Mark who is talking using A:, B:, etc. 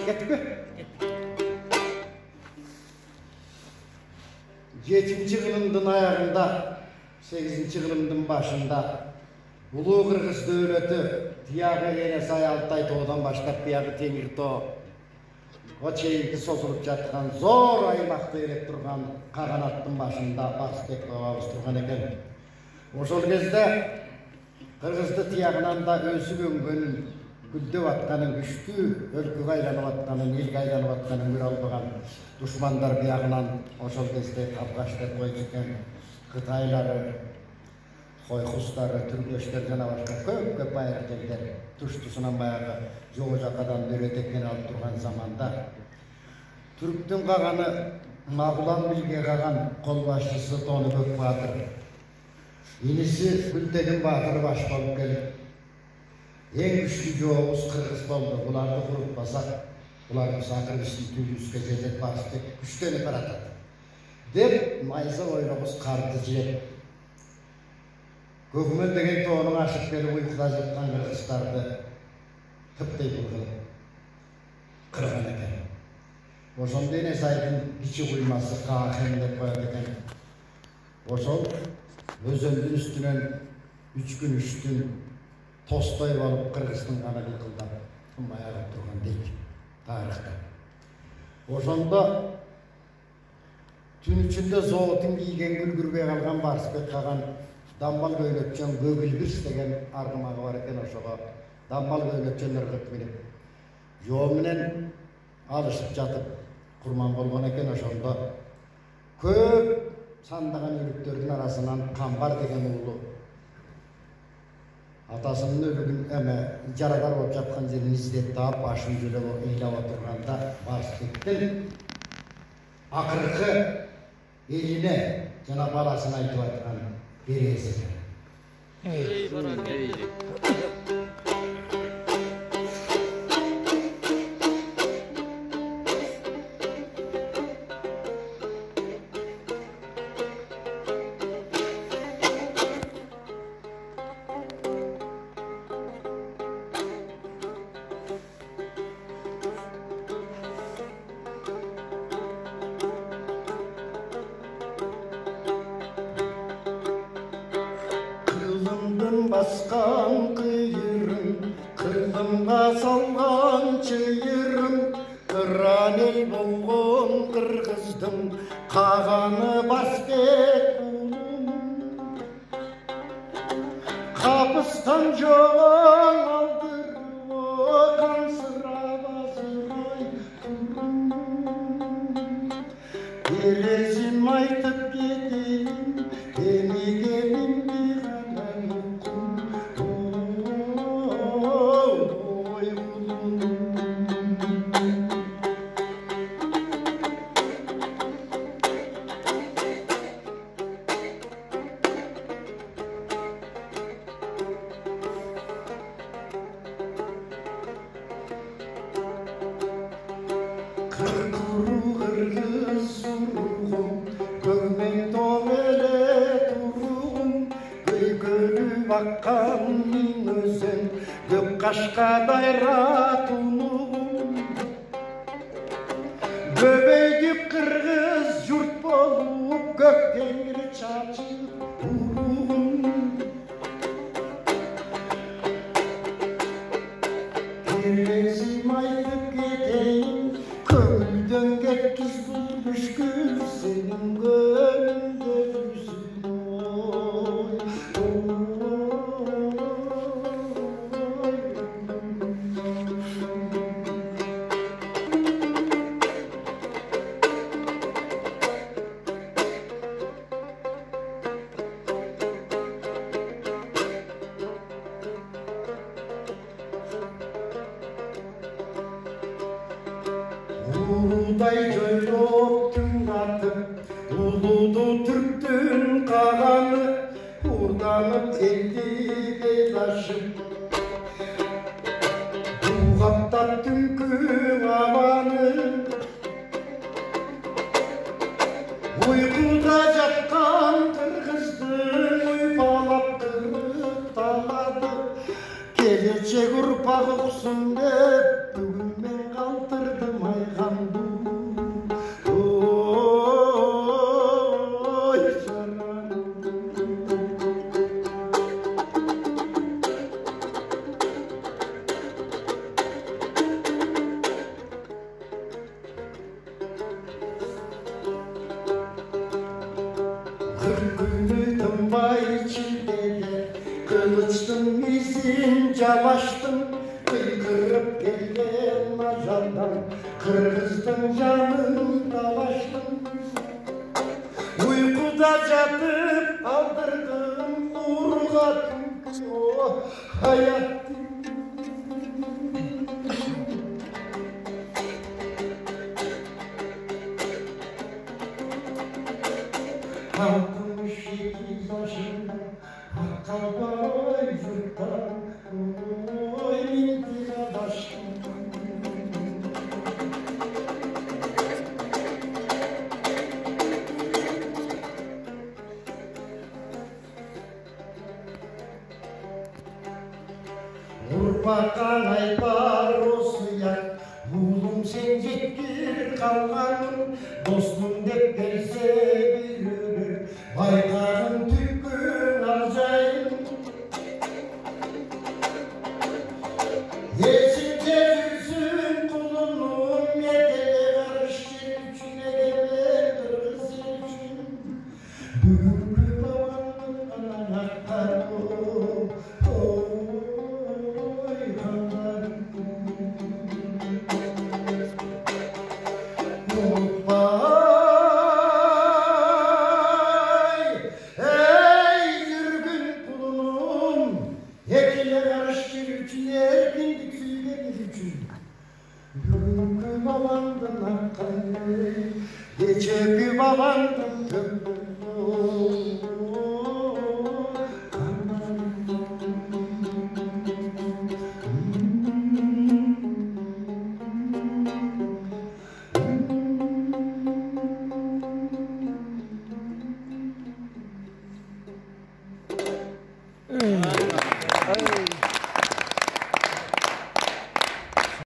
A: Kettik mi? 7. kılımdın ayağında, 8. kılımdın başında Ulu Kırgız Devleti Tiyağı Yenesay Altay Toğdan başlap Biyağı Temir-Tağ o çeyinki sosulup жатқан zor aymaқты елеп тұрған қағанаттың başında Барсбек бабамыз тұрған екен. Ошол кезде Кыргызды тияғынан да өсіп өнген гүлдеп атқанын, күшті өлкөге айланып атқанын, елге айланып атқанын көре албаған душмандар биягынан ошол кезде капкаштар койчу экен. Кытайлары, койкустары, түркөштөр жана башка көп байыр элдер туш-тушунан баягы жоо жакадан дөретеккен алып турган заманда түрктүн каганы Магулан билге каган кол башчысы Тоныбек Батыр иниси Күлтегин Батыр баш болуп келип эң күчтүү жообуз Кыргыз болду. Буларды курутпасак, булар Кыргыздын түбүбүзгө жетет Барсбек күчтөнүп баратат деп майза ойлогуз карды жеп көкмөн деген тоонун ашып келип уйкуда жаткан кыргыздарды тыптый кылып кырган экен. Ошондо Енесайдын кичи куймасы Каакен деп коет экен. Ошол өзөндүн үстүнөн 3 күн 3 түн тостой болуп Кыргыздын гана кылкылдап баягы турган дейт тарыхта. Ошондо түн ичинде зоотун кийген күлгүрбөй калган Барсбек каган дамбал көйлөкчөн Гөгүлбирс деген аргымагы бар экен. Ошого дамбал көйлөкчөн ыргыт минип жоо менен алышып жатып курман болгон экен. Ошондо көп сандаган өлүктөрдүн арасынан Камбар деген уулу атасынын өлүгүн жарадар болуп жаткан жерин издеп таап башын жөлөп ыйлап отурганда Барсбектин акыркы элине жана баласына айтып аткан берesi eкен.
B: Ey baran ey.
A: Baskan kıyırım, kırgımga salgan çıyırım, kıran el bolgon Kırgızdın kağanı Barspek ulum. Kapıstan joğan aldır o kansıra basıroy kurum. Elezim aytıp gideyim, emi gelin bir bakkan özün gök kaşka dayra tunuğum Göbeyip Kırgız yurt bolup gök tengri çarçıp uruğum Kirlezim aytıp gideyim Kömülden gekkiz bulmuş gül senin gönlünde yüzün Uluday joylop tınlatıp, uludu Türktün kağanı, urdanıp eldi beylaşıp. Buğapta tünkün amanı, uykuda jatkan Kırgızdın uypalap kırıp taladı. Gelecek urpak uksun dep bugün ben kaldırdım ayğamdı. Oy saran. Kırgınıydım vay içinde, kılıçtım izin cavaştım, kıykırıp geldim ajandan, kırgızdım canım dalaştım. Uykuda yatıp aldırdım urgatım, oh hayat. Kalkmış 8 yaşında, kalbay zırttan, oy mintine başım. Urbakan aybar osluyak, buldum sen жеткир kalmanın, dostum dep berse bir baytarın tükün alacağım. Yesin tezülsün kulunum, yedele karışır içine gelir kırgızın için. Bugünkü babanın ananaklar oy kanlarım. Vay, ey yürgün kulunum, yekile karıştır içine bindik sülgeniz için. Bugünkü babandın akkalli, geçepi babandın köprü.